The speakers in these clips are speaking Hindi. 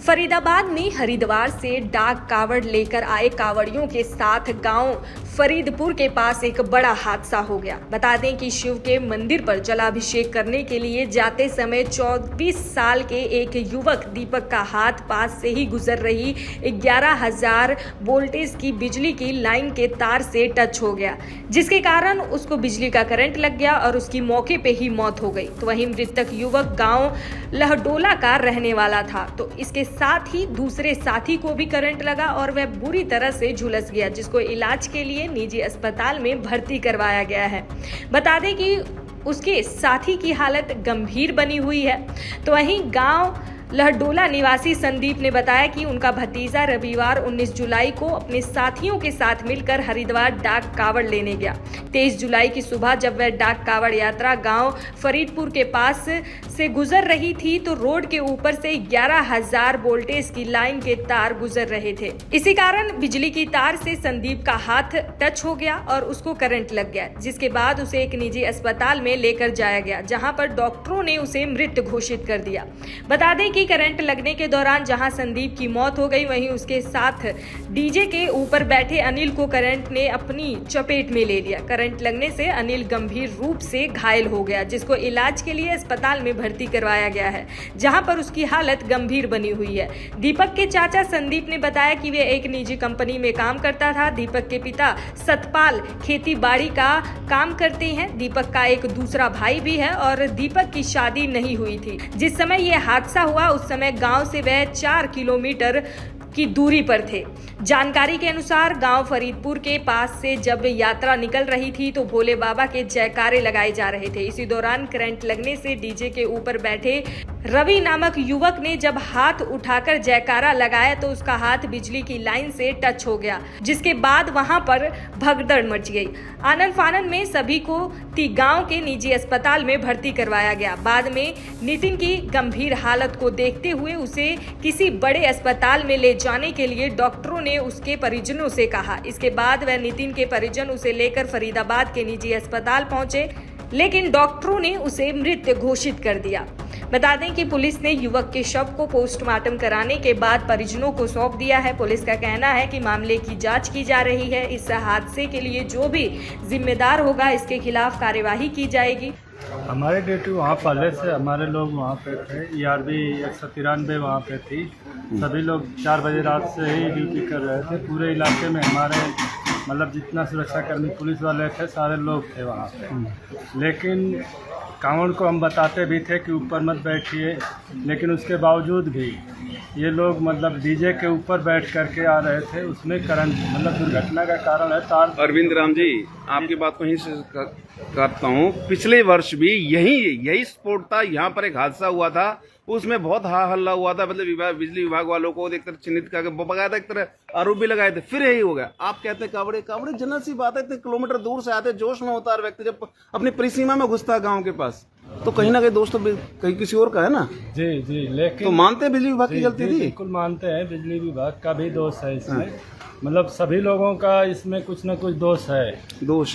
फरीदाबाद में हरिद्वार से डाक कावड़ लेकर आए कावड़ियों के साथ गांव फरीदपुर के पास एक बड़ा हादसा हो गया। बता दें कि शिव के मंदिर पर जलाभिषेक करने के लिए जाते समय 24 साल के एक युवक दीपक का हाथ पास से ही गुजर रही 11,000 वोल्टेज की बिजली की लाइन के तार से टच हो गया, जिसके कारण उसको बिजली का करंट लग गया और उसकी मौके पे ही मौत हो गई। तो वहीं मृतक युवक गांव लहडोला का रहने वाला था। तो इसके साथ ही दूसरे साथी को भी करंट लगा और वह बुरी तरह से झुलस गया, जिसको इलाज के लिए निजी अस्पताल में भर्ती करवाया गया है। बता दें कि उसके साथी की हालत गंभीर बनी हुई है। तो वहीं गांव लहडोला निवासी संदीप ने बताया कि उनका भतीजा रविवार 19 जुलाई को अपने साथियों के साथ मिलकर हरिद्वार डाक कावड़ लेने गया। 23 जुलाई की सुबह जब वह डाक कावड़ यात्रा गांव फरीदपुर के पास से गुजर रही थी तो रोड के ऊपर से 11,000 वोल्टेज की लाइन के तार गुजर रहे थे। इसी कारण बिजली की तार से संदीप का हाथ टच हो गया और उसको करंट लग गया, जिसके बाद उसे एक निजी अस्पताल में लेकर जाया गया, जहां पर डॉक्टरों ने उसे मृत घोषित कर दिया। बता दें कि करंट लगने के दौरान जहां संदीप की मौत हो गई, वहीं उसके साथ डीजे के ऊपर बैठे अनिल को करंट ने अपनी चपेट में ले लिया। करंट लगने से अनिल गंभीर रूप से घायल हो गया, जिसको इलाज के लिए अस्पताल में भर्ती करवाया गया है, जहां पर उसकी हालत गंभीर बनी हुई है। दीपक के चाचा संदीप ने बताया कि वे एक निजी कंपनी में काम करता था। दीपक के पिता सतपाल खेती बाड़ी का काम करते हैं। दीपक का एक दूसरा भाई भी है और दीपक की शादी नहीं हुई थी। जिस समय यह हादसा हुआ उस समय गांव से वह 4 किलोमीटर की दूरी पर थे। जानकारी के अनुसार गांव फरीदपुर के पास से जब यात्रा निकल रही थी तो भोले बाबा के जयकारे लगाए जा रहे थे। इसी दौरान करंट लगने से डीजे के ऊपर बैठे रवि नामक युवक ने जब हाथ उठाकर जयकारा लगाया तो उसका हाथ बिजली की लाइन से टच हो गया, जिसके बाद वहां पर भगदड़ मच गई। आनन फानन में सभी को गांव के निजी अस्पताल में भर्ती करवाया गया। बाद में नितिन की गंभीर हालत को देखते हुए उसे किसी बड़े अस्पताल में ले जाने के लिए डॉक्टरों ने उसके परिजनों से कहा। इसके बाद वह नितिन के परिजन उसे लेकर फरीदाबाद के निजी अस्पताल पहुंचे, लेकिन डॉक्टरों ने उसे मृत घोषित कर दिया। बता दें कि पुलिस ने युवक के शव को पोस्टमार्टम कराने के बाद परिजनों को सौंप दिया है। पुलिस का कहना है कि मामले की जांच की जा रही है। इस हादसे के लिए जो भी जिम्मेदार होगा इसके खिलाफ कार्यवाही की जाएगी। हमारी ड्यूटी वहाँ पहले से हमारे लोग वहाँ पे थे। ERB 193 वहाँ पे थी। सभी लोग 4 बजे रात से ही ड्यूटी कर रहे थे। पूरे इलाके में हमारे मतलब जितना सुरक्षाकर्मी पुलिस वाले थे सारे लोग थे वहाँ पे। लेकिन कांवड़ को हम बताते भी थे कि ऊपर मत बैठिए, लेकिन उसके बावजूद भी ये लोग मतलब डीजे के ऊपर बैठ करके आ रहे थे। उसमें करंट मतलब दुर्घटना का कारण है तार। अरविंद राम जी, आपकी बात को यहीं से करता हूँ। पिछले वर्ष भी यही स्पोर्ट था, यहाँ पर एक हादसा हुआ था, उसमें बहुत हा हल्ला हुआ था। मतलब बिजली विभाग वालों को एक तरह चिन्हित करके बकायदा एक तरह आरोप भी लगाए थे, फिर यही हो गया। आप कहते हैं कावड़े जनरल सी बात है, इतने किलोमीटर दूर से आते, जोश में होता है व्यक्ति जब अपनी परिसीमा में घुसता है गाँव के पास, तो कहीं ना कहीं दोस्त कहीं किसी और का है ना। जी लेकिन तो मानते हैं बिजली विभाग की गलती थी? बिल्कुल मानते हैं, बिजली विभाग का भी दोष है इसमें। मतलब सभी लोगों का इसमें कुछ न कुछ दोष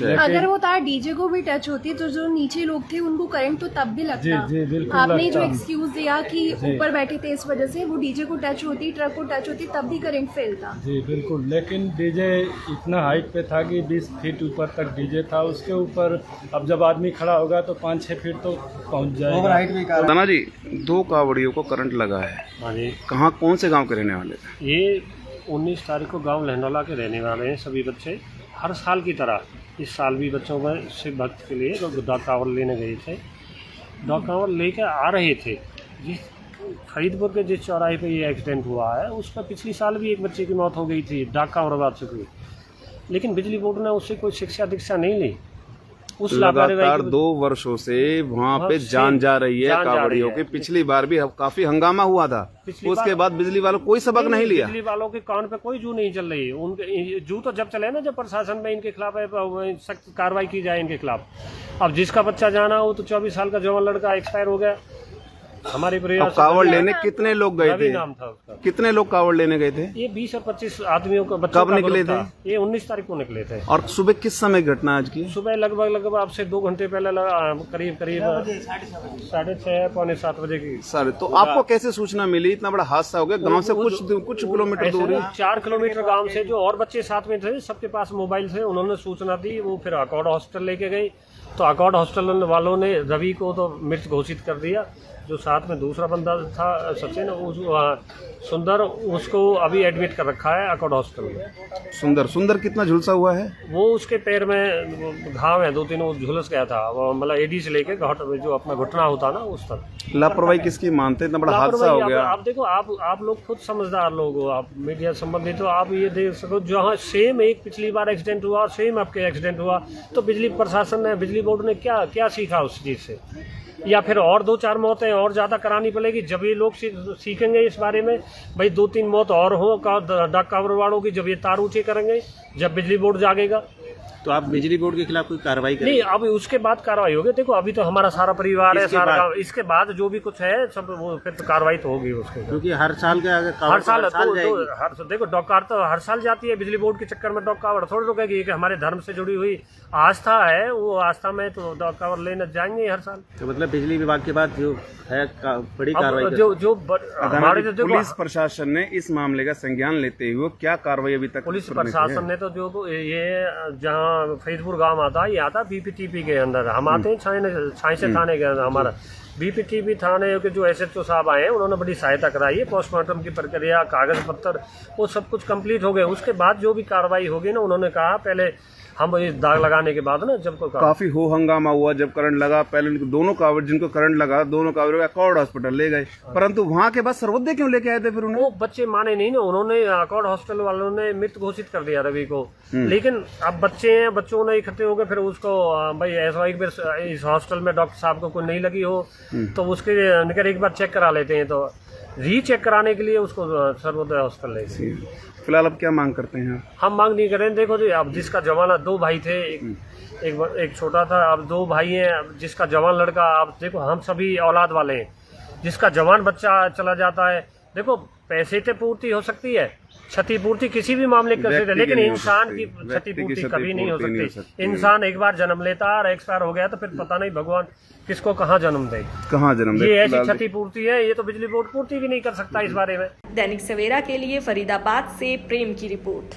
है। अगर वो तार डीजे को भी टच होती तो जो नीचे लोग थे उनको करंट तो तब भी लगता। जी बिल्कुल। आपने जो एक्सक्यूज दिया कि ऊपर बैठे थे इस वजह से, वो डीजे को टच होती, ट्रक को टच होती, तब भी करंट फैलता। जी बिल्कुल। लेकिन डीजे इतना हाइट पे था कि 20 फीट ऊपर तक डीजे था। उसके ऊपर अब जब आदमी खड़ा होगा तो 5-6 फीट तो पहुँच जाएगा। दाना जी, 2 कावड़ियों को करंट लगा है। कहाँ, कौन से गाँव के रहने वाले थे? ये 19 तारीख को गांव लहडोला के रहने वाले हैं सभी बच्चे। हर साल की तरह इस साल भी बच्चों में शिव भक्त के लिए डाक कावड़ लेने गए थे। डाक कावड़ लेकर आ रहे थे। जिस फरीदपुर के जिस चौराहे पे ये एक्सीडेंट हुआ है उस पर पिछली साल भी एक बच्चे की मौत हो गई थी डाक कावड़ बात से हुई, लेकिन बिजली बोर्ड ने उससे कोई शिक्षा दीक्षा नहीं ली। उस लगातार 2 वर्षों से वहाँ पे जान जा रही है कावड़ियों की। पिछली बार भी काफी हंगामा हुआ था, उसके बाद बिजली वालों कोई सबक नहीं लिया। बिजली वालों के कान पे कोई जू नहीं चल रही है। उनके जू तो जब चले ना जब प्रशासन में इनके खिलाफ सख्त कार्रवाई की जाए इनके खिलाफ। अब जिसका बच्चा जाना हो तो 24 साल का जवान लड़का एक्सपायर हो गया, हमारे अब परिवार से कावड़ लेने कितने लोग गए रवि थे? नाम था उसका। कितने लोग कावड़ लेने गए थे? ये 20 और 25 आदमियों का बच्चों कब का निकले ग्रुप था। थे? ये 19 तारीख को निकले थे। और सुबह किस समय घटना आज की? सुबह लगभग अब से 2 घंटे पहले करीब 6:30 पौने 7 बजे की। सर तो आपको कैसे सूचना मिली? इतना बड़ा हादसा हो गया, गांव से कुछ किलोमीटर दूर है। 4 किलोमीटर गांव से जो और बच्चे साथ में थे, सबके पास मोबाइल थे, उन्होंने सूचना दी। वो फिर अकॉर्ड हॉस्पिटल लेके गई, तो अकॉर्ड हॉस्पिटल वालों ने रवि को तो मृत घोषित कर दिया। जो साथ में दूसरा बंदा था सचिन सुंदर, उसको अभी एडमिट कर रखा है अकॉर्ड हॉस्पिटल में। सुंदर कितना झुलसा हुआ है? वो उसके पैर में घाव है 2-3, वो झुलस गया था, वो मतलब एडी से लेके जो अपना घुटना होता ना उस तक। लापरवाही किसकी मानते? इतना बड़ा हादसा हो गया। आप देखो, आप लोग खुद समझदार लोग हो, आप मीडिया संबंधित हो, आप ये देख सको जहाँ सेम एक पिछली बार एक्सीडेंट हुआ, सेम आपके एक्सीडेंट हुआ, तो बिजली प्रशासन ने, बिजली बोर्ड ने क्या सीखा उस चीज़ से? या फिर और 2-4 मौतें और ज़्यादा करानी पड़ेगी, जब ये लोग सीखेंगे इस बारे में। भाई 2-3 मौत और हो डाक कावड़ वालों की, जब ये तार ऊँचे करेंगे, जब बिजली बोर्ड जागेगा। तो आप बिजली बोर्ड के खिलाफ कोई कार्रवाई करें? नहीं, अब उसके बाद कार्रवाई होगी। देखो अभी तो हमारा सारा परिवार है, सारा गाँव, इसके बाद जो भी कुछ है सब वो फिर तो कार्रवाई तो होगी उसके। क्योंकि हर साल का हर साल जाएगी। देखो डॉग कार तो हर साल जाती है, बिजली बोर्ड के चक्कर में डॉग कावड़ थोड़ी रुकेगी। कि हमारे धर्म से जुड़ी हुई आस्था है, वो आस्था में तो डॉग कावड़ लेने जाएंगे हर साल। तो मतलब बिजली विभाग के बाद जो है बड़ी कार्रवाई हमारे पुलिस प्रशासन ने इस मामले का संज्ञान लेते हुए क्या कार्रवाई अभी तक? पुलिस प्रशासन ने तो जो ये जहाँ फरीदपुर गांव आता है, ये आता है बीपीटीपी के अंदर। हम आते हैं छाई से थाने के अंदर। हमारा बीपीटीपी थाने के जो एसएचओ साहब आए हैं, उन्होंने बड़ी सहायता कराई है। पोस्टमार्टम की प्रक्रिया, कागज पत्तर, वो सब कुछ कंप्लीट हो गए। उसके बाद जो भी कार्रवाई होगी ना, उन्होंने कहा पहले हम ये दाग लगाने के बाद ना, जब काफी हो हंगामा हुआ जब करंट लगा। पहले उनको दोनों कावड़, जिनको करंट लगा, दोनों कावड़ अकॉर्ड हॉस्पिटल ले गए, परंतु वहां के बाद सर्वोदय क्यों लेके आए थे फिर उन्हें? वो बच्चे माने नहीं ना, उन्होंने अकॉर्ड हॉस्पिटल वालों ने मृत घोषित कर दिया रवि को। लेकिन अब बच्चे हैं, बच्चों ने इकट्ठे हो गए, फिर उसको भाई ऐसा एक बार इस हॉस्पिटल में डॉक्टर साहब को कोई नहीं लगी हो तो उसके निकल एक बार चेक करा लेते हैं, तो रीचेक कराने के लिए उसको सर्वोदय हॉस्पिटल ले गए। फिलहाल अब क्या मांग करते हैं? हम मांग नहीं करें। देखो जी, अब जिसका जवान 2 भाई थे, एक छोटा था, अब 2 भाई हैं। अब जिसका जवान लड़का, आप देखो हम सभी औलाद वाले हैं, जिसका जवान बच्चा चला जाता है, देखो पैसे से पूर्ति हो सकती है, क्षतिपूर्ति किसी भी मामले कर सकते हैं, लेकिन इंसान की क्षतिपूर्ति कभी नहीं हो सकती। इंसान एक बार जन्म लेता है और एक्सपायर हो गया तो फिर पता नहीं भगवान किसको कहाँ जन्म दे। ये ऐसी क्षतिपूर्ति है, ये तो बिजली बोर्ड पूर्ति भी नहीं कर सकता इस बारे में। दैनिक सवेरा के लिए फरीदाबाद से प्रेम की रिपोर्ट।